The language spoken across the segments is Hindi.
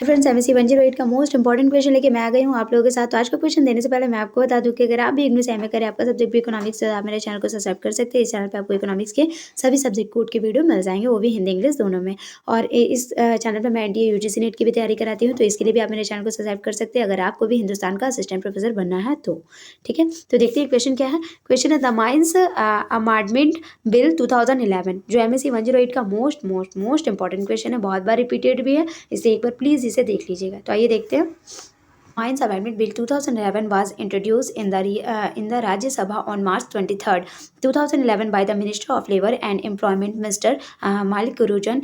फ्रेंड्स एमएससी 108 का मोस्ट इंपॉर्टेंट क्वेश्चन लेके मैं आ गई हूँ आप लोगों के साथ। तो आज का क्वेश्चन देने से पहले मैं आपको बता दूं कि अगर आप भी इग्नू से एमए करें, आपका सब्जेक्ट भी इकोनॉमिक्स, तो आप मेरे चैनल को सब्सक्राइब कर सकते हैं। इस चैनल पे आपको इकोनॉमिक्स के सभी सब्जेक्ट कोड के वीडियो मिल जाएंगे, वो भी हिंदी इंग्लिश दोनों में। और इस चैनल पर मैं एनडीए यूजीसी नेट की भी तैयारी कराती हूँ, तो इसके लिए भी आप मेरे चैनल को सब्सक्राइब कर सकते हैं अगर आपको भी हिंदुस्तान का असिस्टेंट प्रोफेसर बनना है तो। ठीक है, तो देखते हैं क्वेश्चन क्या है। क्वेश्चन है द माइंस अमेंडमेंट बिल 2011, जो एमएससी 108 का मोस्ट इंपॉर्टेंट क्वेश्चन है, बहुत बार रिपीटेड भी है, इसलिए एक बार प्लीज इसे देख लीजिएगा। तो आइए देखते हैं। Mines Amendment Bill 2011 was introduced in the Rajya Sabha on March 23rd, 2011 by the Minister of Labour and Employment, Mr. Malik Gurujan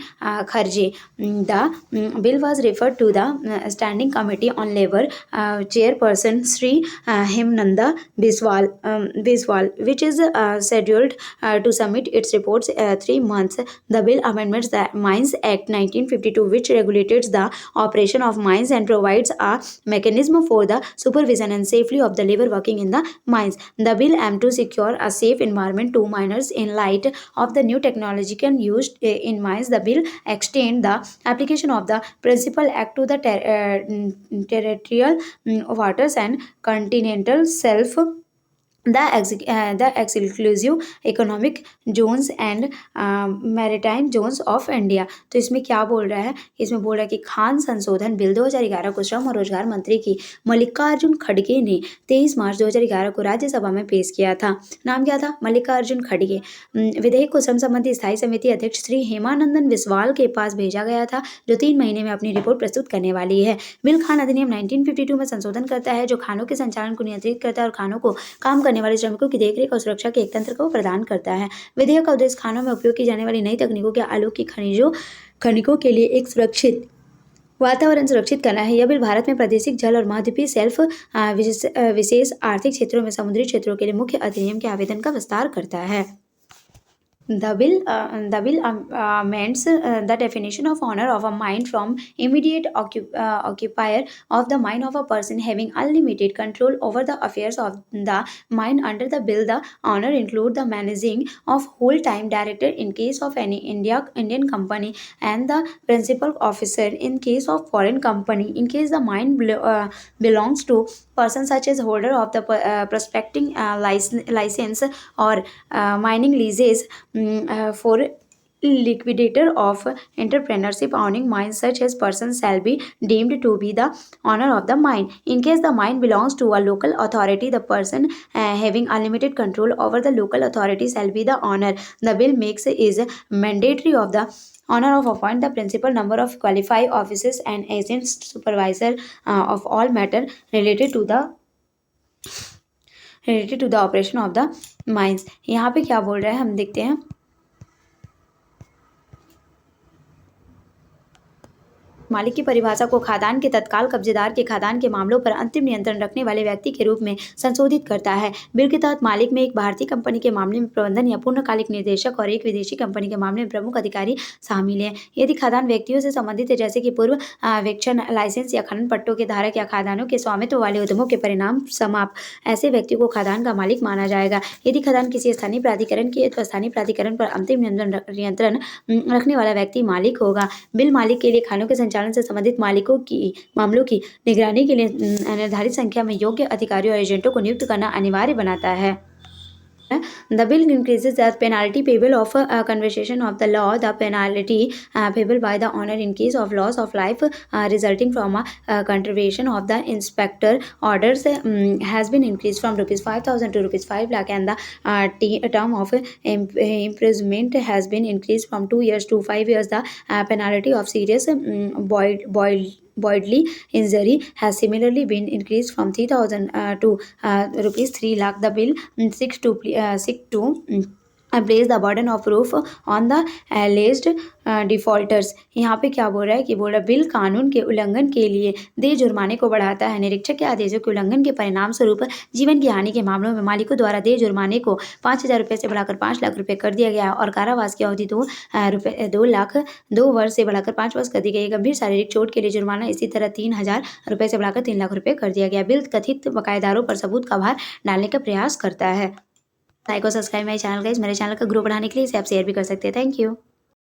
Kharge. The bill was referred to the Standing Committee on Labour Chairperson Sri Himnanda Biswal, which is scheduled to submit its reports 3 months. The bill amendments the Mines Act 1952, which regulates the operation of mines and provides a mechanism for the supervision and safety of the labor working in the mines. The bill aims to secure a safe environment to miners in light of the new technology used in mines. The bill extends the application of the Principal Act to the territorial waters and continental shelf, the exclusive economic zones and maritime zones of India। तो इसमें क्या बोल रहा है, इसमें बोल रहा है कि खान संशोधन बिल 2011 को श्रम और रोजगार मंत्री की मल्लिकार्जुन खड़गे ने 23 मार्च 2011 को राज्यसभा में पेश किया था। नाम क्या था? मल्लिकार्जुन खड़गे। विधेयक को श्रम संबंधी स्थायी समिति अध्यक्ष श्री हेमानंदन बिस्वाल के पास भेजा गया था, जो 3 महीने में अपनी रिपोर्ट प्रस्तुत करने वाली है। बिल खान अधिनियम 1952 में संशोधन करता है, जो खानों के संचालन को नियंत्रित करता है और खानों को काम करने वाले श्रमिकों की देखरेख और सुरक्षा के एक तंत्र को प्रदान करता है। विधेयक का उद्देश्य खानों में उपयोग की जाने वाली नई तकनीकों के आलोक की खनिकों के लिए एक सुरक्षित वातावरण सुरक्षित करना है। यह बिल भारत में प्रादेशिक जल और महाद्वीपीय शेल्फ विशेष आर्थिक क्षेत्रों में समुद्री क्षेत्रों के लिए मुख्य अधिनियम के आवेदन का विस्तार करता है। The bill amends the definition of owner of a mine from immediate occupier of the mine of a person having unlimited control over the affairs of the mine. Under the bill, the owner include the managing of whole-time director in case of any Indian company, and the principal officer in case of foreign company. In case the mine belongs to person such as holder of the prospecting license or mining leases for liquidator of entrepreneurship owning mines, such as persons shall be deemed to be the owner of the mine. In case the mine belongs to a local authority, the person having unlimited control over the local authority shall be the owner. The bill makes is mandatory of the honor of appoint the principal number of qualified officers and agents supervisor of all matter related to the operation of the mines. यहाँ पे क्या बोल रहा है हम देखते हैं। मालिक की परिभाषा को खादान के तत्काल कब्जेदार के खादान के मामलों पर अंतिम नियंत्रण रखने वाले व्यक्ति के रूप में संशोधित करता है। बिल के तहत मालिक में एक भारतीय कंपनी के मामले में प्रबंधन या पूर्णकालिक निर्देशक और एक विदेशी कंपनी के मामले में प्रमुख अधिकारी शामिल है। यदि खादान व्यक्तियों से संबंधित है, जैसे कि पूर्व वेक्षण लाइसेंस या खनन पट्टों के धारक या खादानों के स्वामित्व वाले उद्यमों के परिणाम समाप्त, ऐसे व्यक्ति को खादान का मालिक माना जाएगा। यदि खादान किसी स्थानीय प्राधिकरण की है, तो स्थानीय प्राधिकरण पर अंतिम नियंत्रण रखने वाला व्यक्ति मालिक होगा। बिल मालिक के लिए खानों के संचालन से संबंधित मामलों की निगरानी के लिए निर्धारित संख्या में योग्य अधिकारियों और एजेंटों को नियुक्त करना अनिवार्य बनाता है। The bill increases the penalty payable of conversion of the law. The penalty payable by the owner in case of loss of life resulting from a contravention of the inspector orders has been increased from ₹5,000 to ₹5 lakh, and the term of imprisonment has been increased from 2 years to 5 years. The penalty of serious bodily injury has similarly been increased from 3,000 to ₹3 lakh. The bill seeks to place the burden of proof on the alleged defaulters. यहाँ पे क्या बोल रहा है कि बोल रहा है बिल कानून के उल्लंघन के लिए देय जुर्माने को बढ़ाता है। निरीक्षक के आदेशों के उल्लंघन के परिणाम स्वरूप जीवन की हानि के मामलों में मालिकों द्वारा देय जुर्माने को 5,000 रुपये से बढ़ाकर 5 लाख रुपये कर दिया गया और कारावास की अवधि 2 वर्ष से बढ़ाकर 5 वर्ष कर दी गई। गंभीर शारीरिक चोट के लिए जुर्माना इसी तरह 3,000 रुपये से बढ़ाकर 3 लाख रुपये कर दिया गया। बिल कथित बकायेदारों पर सबूत का भार डालने का प्रयास करता है। लाइक और सब्सक्राइब मेरे चैनल गाइस। मेरे चैनल का ग्रुप बढ़ाने के लिए इसे आप शेयर भी कर सकते हैं। Thank you.